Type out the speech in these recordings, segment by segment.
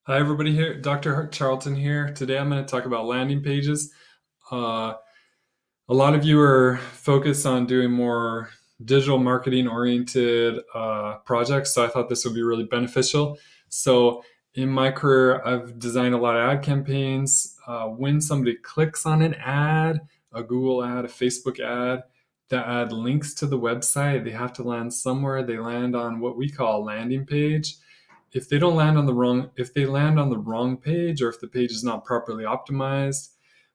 Hi, everybody here. Dr. Charlton here. Today I'm going to talk about landing pages. Uh, a lot of you are focused on doing more digital marketing oriented projects, so I thought this would be really beneficial. So, in my career, I've designed a lot of ad campaigns. When somebody clicks on an ad, a Google ad, a Facebook ad, that ad links to the website. They have to land somewhere. They land on what we call a landing page. If they land on the wrong page, or if the page is not properly optimized,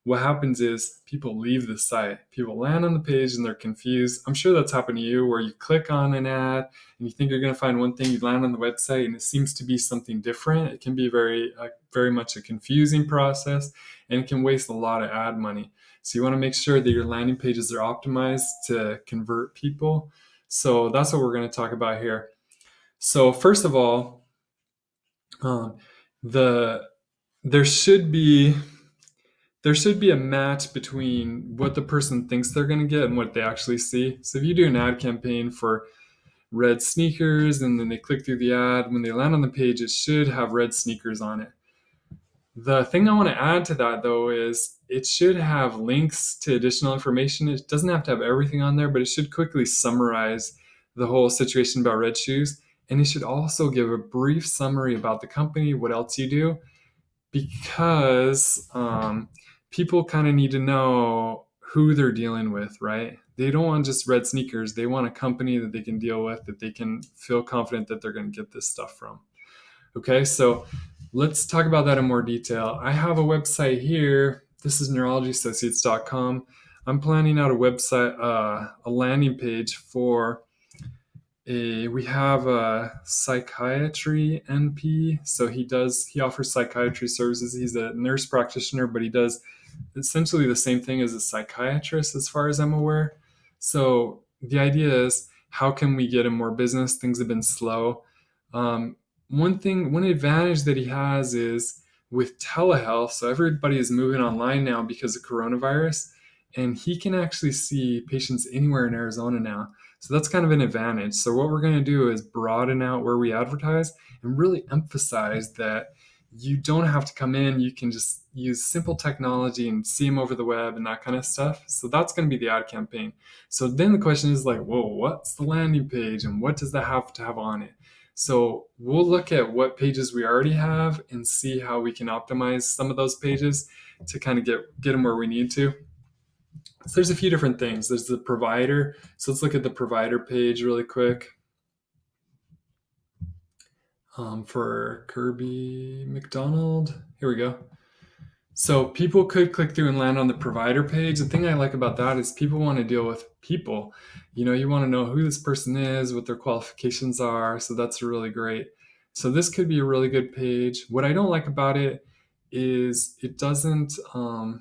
what happens is people leave the site. People land on the page and they're confused. I'm sure that's happened to you, where you click on an ad and you think you're going to find one thing, you land on the website and it seems to be something different. It can be very much a confusing process, and it can waste a lot of ad money. So you want to make sure that your landing pages are optimized to convert people. So that's what we're going to talk about here. So first of all, um, the there should be there should be a match between what the person thinks they're going to get and what they actually see. So if you do an ad campaign for red sneakers and then they click through the ad, when they land on the page, it should have red sneakers on it. The thing I want to add to that, though, is it should have links to additional information. It doesn't have to have everything on there, but it should quickly summarize the whole situation about red shoes. And it should also give a brief summary about the company, what else you do, because people kind of need to know who they're dealing with, right? They don't want just red sneakers. They want a company that they can deal with, that they can feel confident that they're going to get this stuff from. Okay, so let's talk about that in more detail. I have a website here. This is neurologyassociates.com. I'm planning out a website, a landing page for we have a psychiatry NP. So he offers psychiatry services. He's a nurse practitioner, but he does essentially the same thing as a psychiatrist, as far as I'm aware. So the idea is, how can we get him more business? Things have been slow. One advantage that he has is with telehealth. So everybody is moving online now because of coronavirus, and he can actually see patients anywhere in Arizona now. So that's kind of an advantage. So what we're going to do is broaden out where we advertise and really emphasize that you don't have to come in. You can just use simple technology and see them over the web and that kind of stuff. So that's going to be the ad campaign. So then the question is like, whoa, what's the landing page and what does that have to have on it? So we'll look at what pages we already have and see how we can optimize some of those pages to kind of get them where we need to. So there's a few different things. There's the provider. So let's look at the provider page really quick. For Kirby McDonald. Here we go. So people could click through and land on the provider page. The thing I like about that is people want to deal with people. You want to know who this person is, what their qualifications are. So that's really great. So this could be a really good page. What I don't like about it is it doesn't,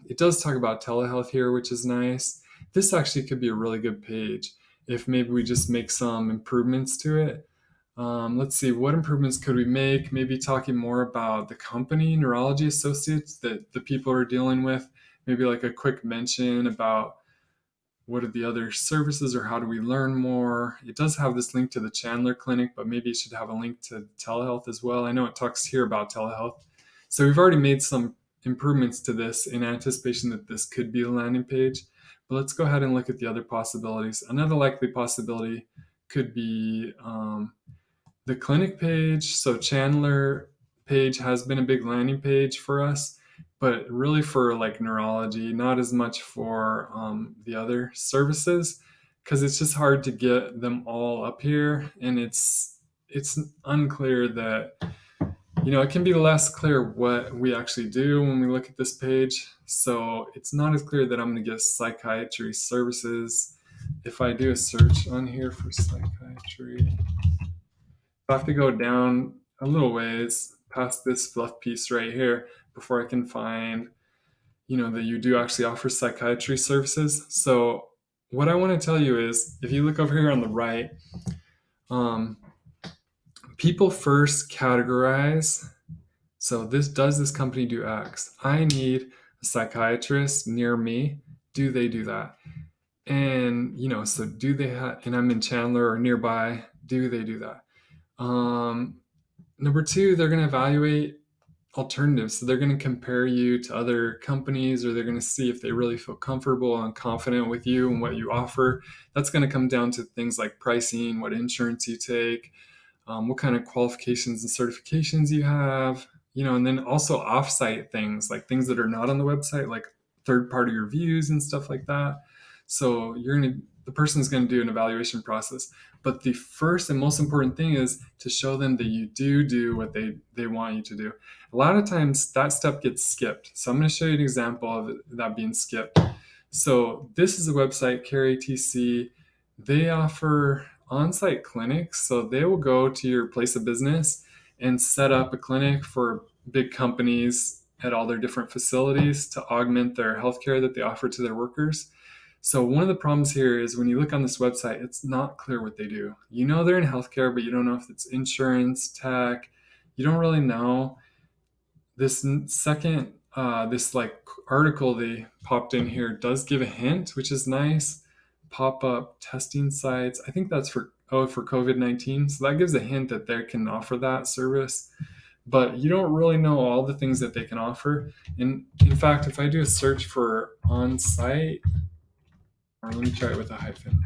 it does talk about telehealth here, which is nice. This actually could be a really good page if maybe we just make some improvements to it. Let's see, what improvements could we make? Maybe talking more about the company, Neurology Associates, that the people are dealing with. Maybe like a quick mention about what are the other services or how do we learn more. It does have this link to the Chandler Clinic, but maybe it should have a link to telehealth as well. I know it talks here about telehealth. So we've already made some improvements to this in anticipation that this could be a landing page. But let's go ahead and look at the other possibilities. Another likely possibility could be the clinic page. So Chandler page has been a big landing page for us, but really for like neurology, not as much for the other services, because it's just hard to get them all up here, and it's unclear that it can be less clear what we actually do when we look at this page. So it's not as clear that I'm going to get psychiatry services. If I do a search on here for psychiatry, I have to go down a little ways past this fluff piece right here before I can find, that you do actually offer psychiatry services. So what I want to tell you is, if you look over here on the right, um, people first categorize. So does this company do X? I need a psychiatrist near me. Do they do that? And, so do they have, and I'm in Chandler or nearby, do they do that? Number two, they're going to evaluate alternatives. So they're going to compare you to other companies, or they're going to see if they really feel comfortable and confident with you and what you offer. That's going to come down to things like pricing, what insurance you take, what kind of qualifications and certifications you have, and then also offsite things, like things that are not on the website, like third party reviews and stuff like that. So the person's going to do an evaluation process. But the first and most important thing is to show them that you do what they want you to do. A lot of times that step gets skipped. So I'm going to show you an example of that being skipped. So this is a website, CareATC. They offer on-site clinics. So they will go to your place of business and set up a clinic for big companies at all their different facilities to augment their healthcare that they offer to their workers. So one of the problems here is when you look on this website, it's not clear what they do. You know they're in healthcare, but you don't know if it's insurance, tech. You don't really know. This second, this like article they popped in here does give a hint, which is nice. Pop-up testing sites. I think that's for COVID-19. So that gives a hint that they can offer that service. But you don't really know all the things that they can offer. And in fact, if I do a search for on-site, or let me try it with a hyphen,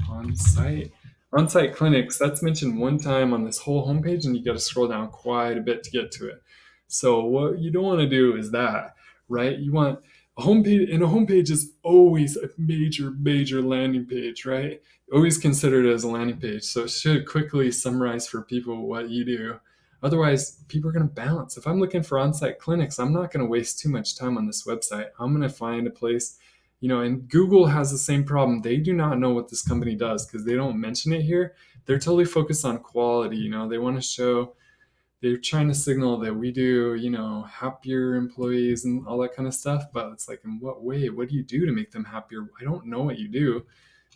on-site clinics, that's mentioned one time on this whole homepage, and you got to scroll down quite a bit to get to it. So what you don't want to do is that, right? You want a homepage, and a homepage is always a major landing page, right? Always consider it as a landing page. So it should quickly summarize for people what you do. Otherwise, people are going to bounce. If I'm looking for on-site clinics, I'm not going to waste too much time on this website. I'm going to find a place, and Google has the same problem. They do not know what this company does because they don't mention it here. They're totally focused on quality. They want to show, they're trying to signal that we do, happier employees and all that kind of stuff. But it's like, in what way? What do you do to make them happier? I don't know what you do,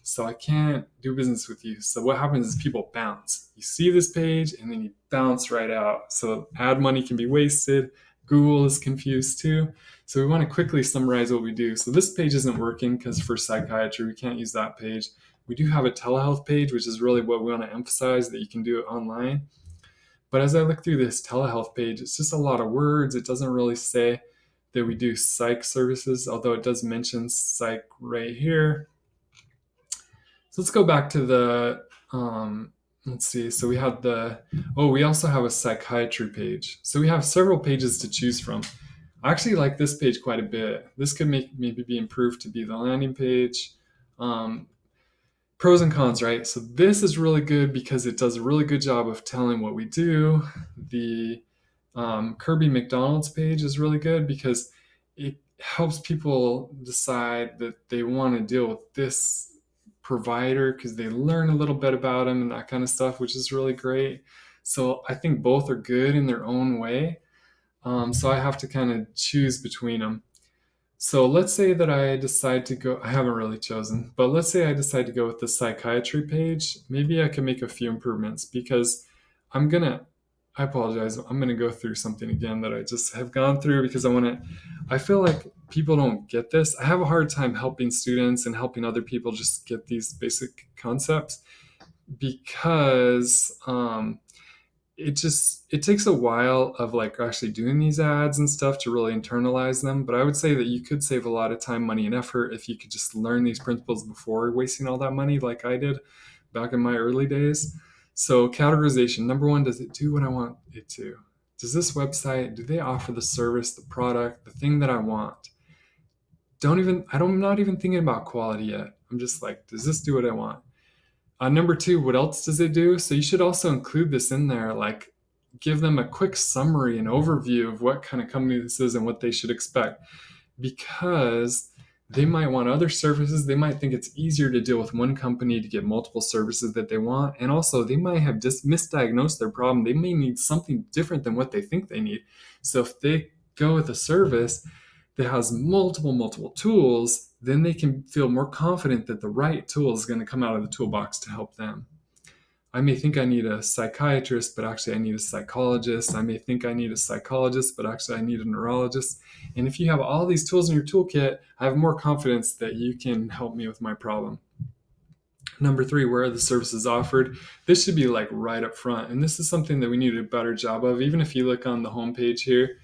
so I can't do business with you. So what happens is people bounce. You see this page and then you bounce right out. So ad money can be wasted. Google is confused too. So we want to quickly summarize what we do. So this page isn't working because for psychiatry, we can't use that page. We do have a telehealth page, which is really what we want to emphasize, that you can do it online. But as I look through this telehealth page, it's just a lot of words. It doesn't really say that we do psych services, although it does mention psych right here. So let's go back to the, let's see. So we have we also have a psychiatry page. So we have several pages to choose from. I actually like this page quite a bit. This could maybe be improved to be the landing page. Pros and cons, right? So this is really good because it does a really good job of telling what we do. The Kirby McDonald's page is really good because it helps people decide that they want to deal with this provider because they learn a little bit about them and that kind of stuff, which is really great. So I think both are good in their own way. So I have to kind of choose between them. So let's say that I decide to go, I haven't really chosen, but let's say I decide to go with the psychiatry page. Maybe I can make a few improvements because I apologize, I'm going to go through something again that I just have gone through because I feel like people don't get this. I have a hard time helping students and helping other people just get these basic concepts because it takes a while of like actually doing these ads and stuff to really internalize them. But I would say that you could save a lot of time, money, and effort if you could just learn these principles before wasting all that money like I did back in my early days. So categorization, number one, does it do what I want it to? Does this website, do they offer the service, the product, the thing that I want? I'm not even thinking about quality yet. I'm just like, does this do what I want? Number two, what else does it do? So you should also include this in there, like give them a quick summary and overview of what kind of company this is and what they should expect, because they might want other services. They might think it's easier to deal with one company to get multiple services that they want. And also they might have just misdiagnosed their problem. They may need something different than what they think they need. So if they go with a service that has multiple tools, then they can feel more confident that the right tool is going to come out of the toolbox to help them. I may think I need a psychiatrist, but actually I need a psychologist. I may think I need a psychologist, but actually I need a neurologist. And if you have all these tools in your toolkit, I have more confidence that you can help me with my problem. Number three, where are the services offered? This should be like right up front. And this is something that we need to do a better job of. Even if you look on the homepage here,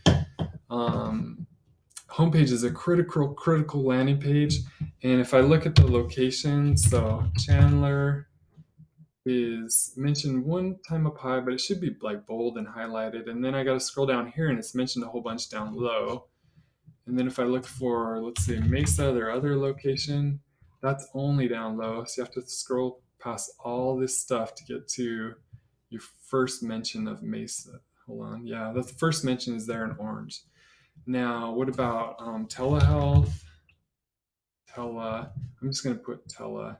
Homepage is a critical landing page. And if I look at the location, so Chandler is mentioned one time up high, but it should be like bold and highlighted. And then I got to scroll down here and it's mentioned a whole bunch down low. And then if I look for, let's say, Mesa, their other location, that's only down low. So you have to scroll past all this stuff to get to your first mention of Mesa. Hold on. Yeah, the first mention is there in orange. Now, what about telehealth? I'm just going to put tele.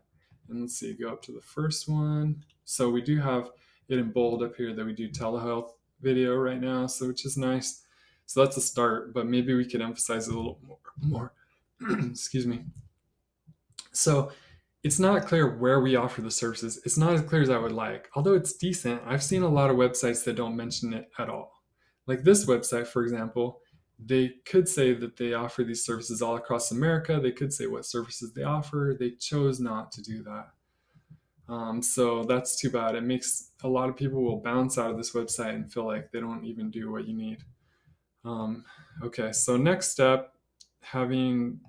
And let's see, go up to the first one. So we do have it in bold up here that we do telehealth video right now, so which is nice. So that's a start, but maybe we could emphasize it a little more. Excuse me. So it's not clear where we offer the services. It's not as clear as I would like. Although it's decent, I've seen a lot of websites that don't mention it at all. Like this website, for example, they could say that they offer these services all across America. They could say what services they offer. They chose not to do that. So that's too bad. It makes a lot of people will bounce out of this website and feel like they don't even do what you need. Okay, so next step, having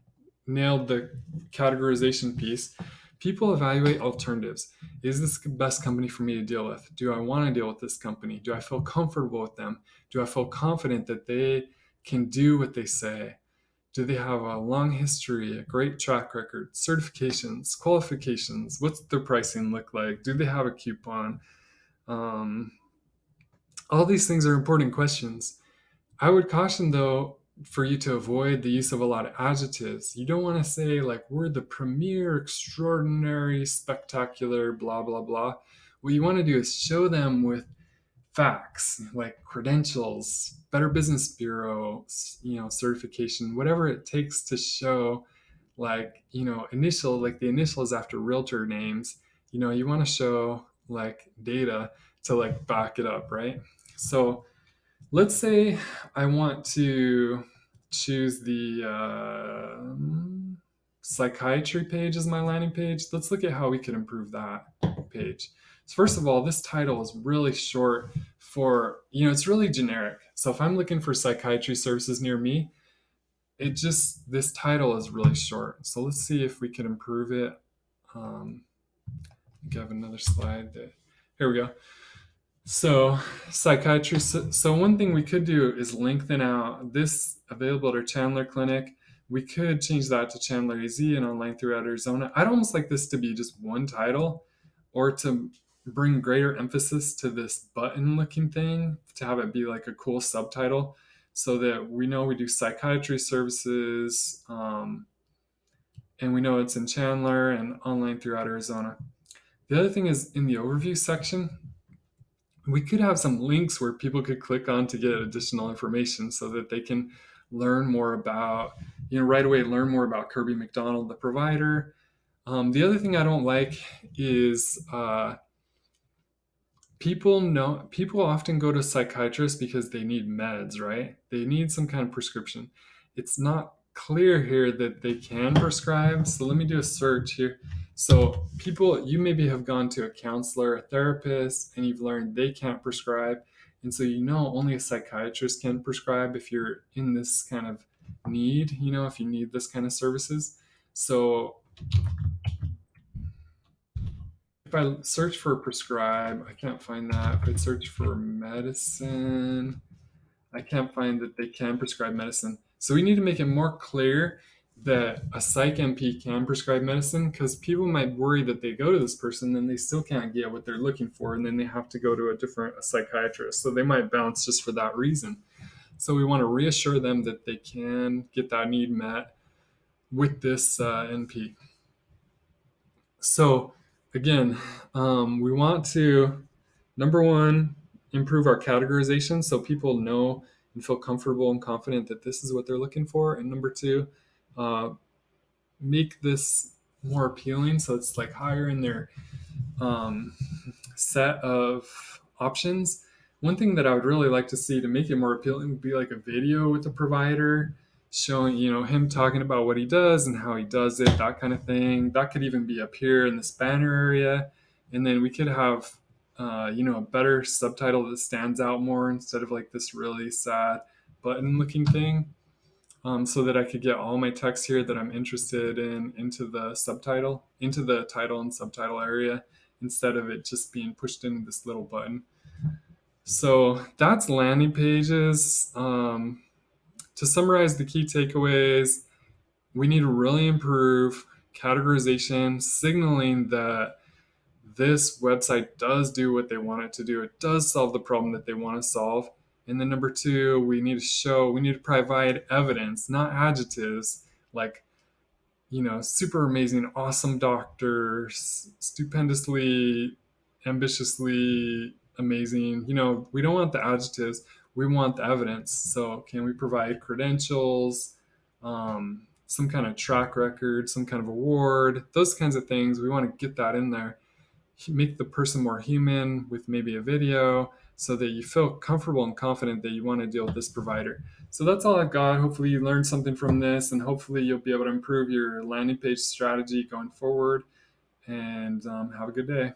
nailed the categorization piece, people evaluate alternatives. Is this the best company for me to deal with? Do I want to deal with this company? Do I feel comfortable with them? Do I feel confident that they can do what they say? Do they have a long history, a great track record, certifications, qualifications? What's their pricing look like? Do they have a coupon? Um, all these things are important questions. I would caution though for you to avoid the use of a lot of adjectives. You don't want to say like we're the premier, extraordinary, spectacular, blah blah blah. What you want to do is show them with facts like credentials, Better Business Bureau, certification, whatever it takes to show like, the initials after realtor names. You want to show like data to like back it up, right? So let's say I want to choose the psychiatry page as my landing page. Let's look at how we could improve that page. So first of all, this title is really short for, it's really generic. So if I'm looking for psychiatry services near me, this title is really short. So let's see if we can improve it. I think I have another slide there. Here we go. So psychiatry. So one thing we could do is lengthen out this available at our Chandler clinic. We could change that to Chandler AZ and online throughout Arizona. I'd almost like this to be just one title, or to bring greater emphasis to this button looking thing, to have it be like a cool subtitle so that we know we do psychiatry services, and we know it's in Chandler and online throughout Arizona. The other thing is in the overview section, we could have some links where people could click on to get additional information so that they can learn more about, right away learn more about Kirby McDonald, the provider. The other thing I don't like is people often go to psychiatrists because they need meds, right? They need some kind of prescription. It's not clear here that they can prescribe. So let me do a search here. So you maybe have gone to a counselor, a therapist, and you've learned they can't prescribe. And so only a psychiatrist can prescribe if you're in this kind of need, if you need this kind of services. So if I search for prescribe, I can't find that. If I search for medicine, I can't find that they can prescribe medicine. So we need to make it more clear that a psych MP can prescribe medicine, because people might worry that they go to this person and they still can't get what they're looking for, and then they have to go to a psychiatrist. So they might bounce just for that reason. So we want to reassure them that they can get that need met with this NP. So again, we want to, number one, improve our categorization so people know and feel comfortable and confident that this is what they're looking for. And number two, make this more appealing so it's like higher in their set of options. One thing that I would really like to see to make it more appealing would be like a video with the provider showing, him talking about what he does and how he does it, that kind of thing. That could even be up here in this banner area. And then we could have, a better subtitle that stands out more instead of like this really sad button looking thing, so that I could get all my text here that I'm interested in into the title and subtitle area, instead of it just being pushed into this little button. So that's landing pages. To summarize the key takeaways, we need to really improve categorization, signaling that this website does do what they want it to do. It does solve the problem that they want to solve. And then number two, we need to provide evidence, not adjectives like, super amazing, awesome doctor, stupendously, ambitiously amazing. We don't want the adjectives. We want the evidence. So can we provide credentials, some kind of track record, some kind of award, those kinds of things? We want to get that in there, make the person more human with maybe a video, so that you feel comfortable and confident that you want to deal with this provider. So that's all I've got. Hopefully you learned something from this, and hopefully you'll be able to improve your landing page strategy going forward. And have a good day.